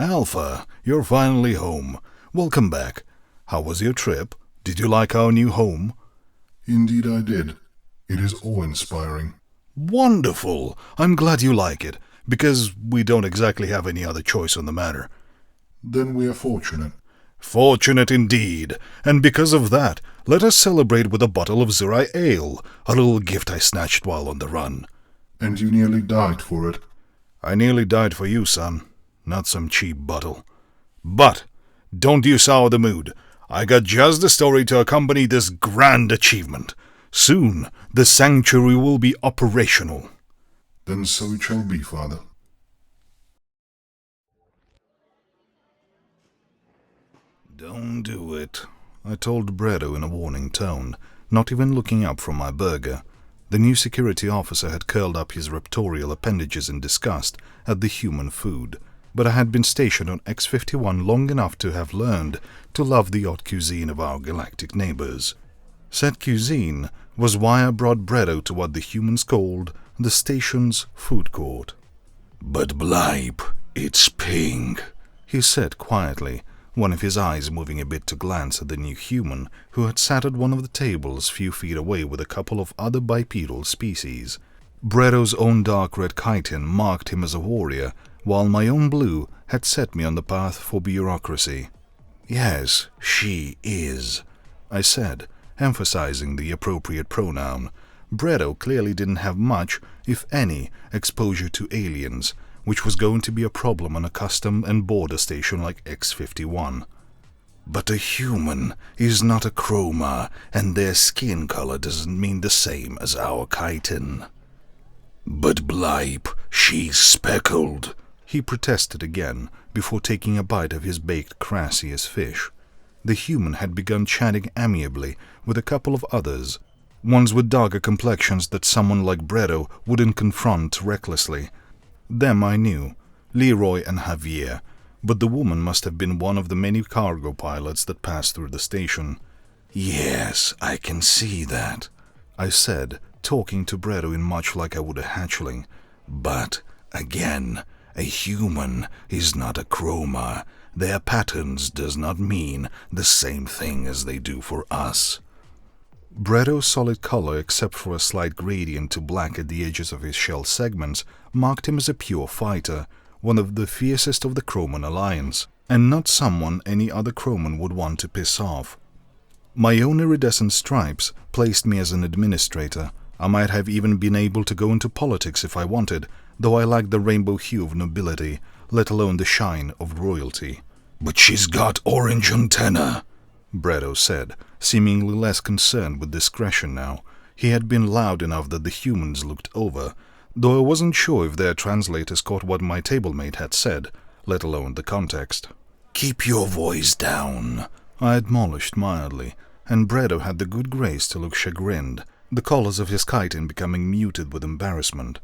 Alpha, you're finally home. Welcome back. How was your trip? Did you like our new home? Indeed I did. It is awe-inspiring. Wonderful! I'm glad you like it, because we don't exactly have any other choice on the matter. Then we are fortunate. Fortunate indeed, and because of that, let us celebrate with a bottle of Zurai Ale, a little gift I snatched while on the run. And you nearly died for it. I nearly died for you, son, not some cheap bottle. But don't you sour the mood. I got just the story to accompany this grand achievement. Soon, the sanctuary will be operational. Then so it shall be, Father. Don't do it, I told Bredo in a warning tone, not even looking up from my burger. The new security officer had curled up his raptorial appendages in disgust at the human food, but I had been stationed on X-51 long enough to have learned to love the haute cuisine of our galactic neighbors. Said cuisine was why I brought Bredo to what the humans called the station's food court. "But Blipe, it's pink," he said quietly, one of his eyes moving a bit to glance at the new human who had sat at one of the tables few feet away with a couple of other bipedal species. Bredo's own dark red chitin marked him as a warrior, while my own blue had set me on the path for bureaucracy. "Yes, she is," I said, emphasizing the appropriate pronoun. Bredo clearly didn't have much, if any, exposure to aliens, which was going to be a problem on a custom and border station like X-51. "But a human is not a Kroma, and their skin color doesn't mean the same as our chitin." "But Blipe, she's speckled," he protested again, before taking a bite of his baked Crassius fish. The human had begun chatting amiably with a couple of others, ones with darker complexions that someone like Bredo wouldn't confront recklessly. Them I knew, Leroy and Javier, but the woman must have been one of the many cargo pilots that passed through the station. "Yes, I can see that," I said, talking to Bredo in much like I would a hatchling. "But, again, a human is not a Kroma. Their patterns does not mean the same thing as they do for us." Bredo's solid color, except for a slight gradient to black at the edges of his shell segments, marked him as a pure fighter, one of the fiercest of the Kroman alliance, and not someone any other Kroman would want to piss off. My own iridescent stripes placed me as an administrator. I might have even been able to go into politics if I wanted, though I lacked the rainbow hue of nobility, let alone the shine of royalty. "But she's got orange antenna," Bredo said, seemingly less concerned with discretion now. He had been loud enough that the humans looked over, though I wasn't sure if their translators caught what my tablemate had said, let alone the context. "Keep your voice down," I admonished mildly, and Bredo had the good grace to look chagrined, the colors of his chitin becoming muted with embarrassment.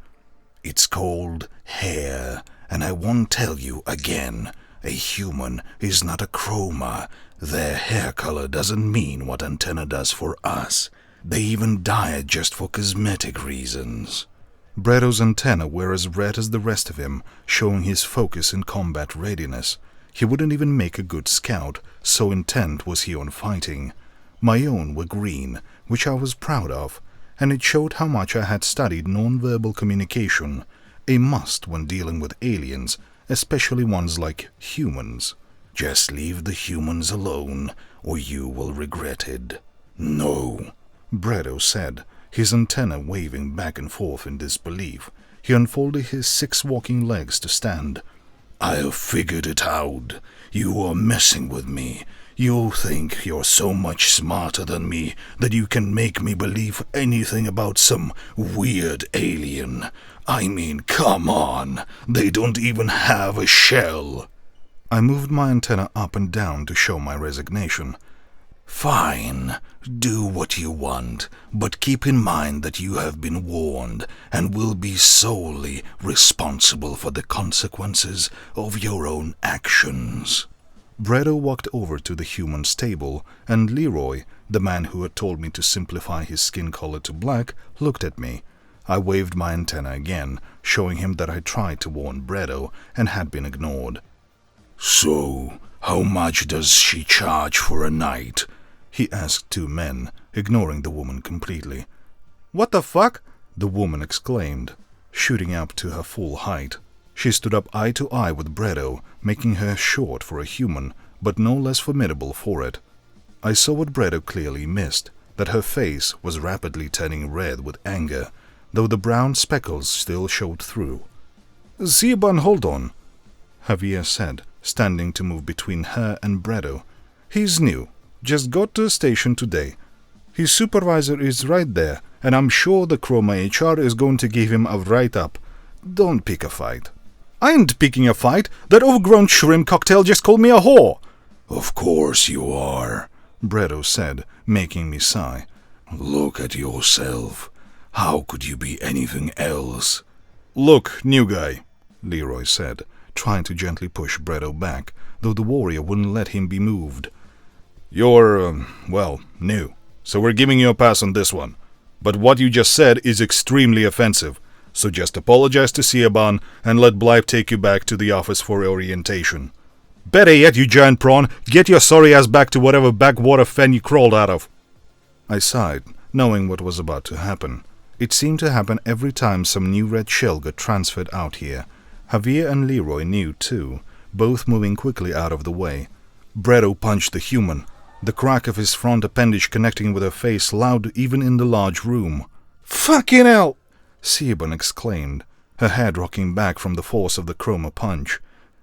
"It's called hair, and I won't tell you again. A human is not a Kroma. Their hair color doesn't mean what antenna does for us. They even dye it just for cosmetic reasons." Bredo's antenna were as red as the rest of him, showing his focus in combat readiness. He wouldn't even make a good scout, so intent was he on fighting. My own were green, which I was proud of, and it showed how much I had studied non-verbal communication, a must when dealing with aliens, especially ones like humans. "Just leave the humans alone, or you will regret it." "No," Bredo said, his antenna waving back and forth in disbelief. He unfolded his 6 walking legs to stand. "I've figured it out. You are messing with me. You think you're so much smarter than me that you can make me believe anything about some weird alien. I mean, come on. They don't even have a shell." I moved my antenna up and down to show my resignation. "Fine, do what you want, but keep in mind that you have been warned and will be solely responsible for the consequences of your own actions." Bredo walked over to the human's table, and Leroy, the man who had told me to simplify his skin color to black, looked at me. I waved my antenna again, showing him that I tried to warn Bredo and had been ignored. So, how much does she charge for a night? He asked two men, ignoring the woman completely. What the fuck? The woman exclaimed, shooting up to her full height. She stood up eye to eye with Bredo, making her short for a human, but no less formidable for it. I saw what Bredo clearly missed, that her face was rapidly turning red with anger, though the brown speckles still showed through. Siobhan, hold on, Javier said, standing to move between her and Bredo. He's new, just got to the station today. His supervisor is right there, and I'm sure the Kroma HR is going to give him a write-up. Don't pick a fight. I ain't picking a fight. That overgrown shrimp cocktail just called me a whore. Of course you are, Bredo said, making me sigh. Look at yourself. How could you be anything else? Look, new guy, Leroy said, trying to gently push Bredo back, though the warrior wouldn't let him be moved. You're, new, so we're giving you a pass on this one. But what you just said is extremely offensive. So just apologize to Siobhan and let Blythe take you back to the office for orientation. Better yet, you giant prawn, get your sorry ass back to whatever backwater fen you crawled out of. I sighed, knowing what was about to happen. It seemed to happen every time some new red shell got transferred out here. Javier and Leroy knew too, both moving quickly out of the way. Bredo punched the human, the crack of his front appendage connecting with her face loud even in the large room. Fucking hell! Siobhan exclaimed, her head rocking back from the force of the Kroma punch.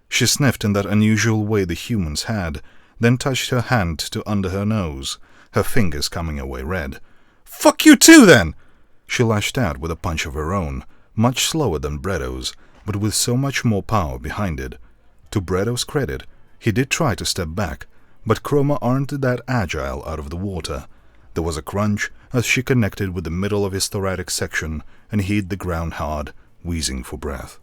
She sniffed in that unusual way the humans had, then touched her hand to under her nose, her fingers coming away red. Fuck you too, then! She lashed out with a punch of her own, much slower than Bredo's, but with so much more power behind it. To Bredo's credit, he did try to step back, but Kroma aren't that agile out of the water. There was a crunch as she connected with the middle of his thoracic section and hit the ground hard, wheezing for breath.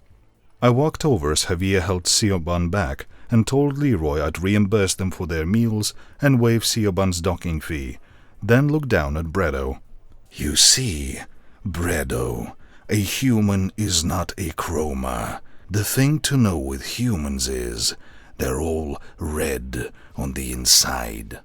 I walked over as Javier held Siobhan back and told Leroy I'd reimburse them for their meals and waive Siobhan's docking fee, then looked down at Bredo. You see, Bredo, a human is not a Kroma. The thing to know with humans is they're all red on the inside.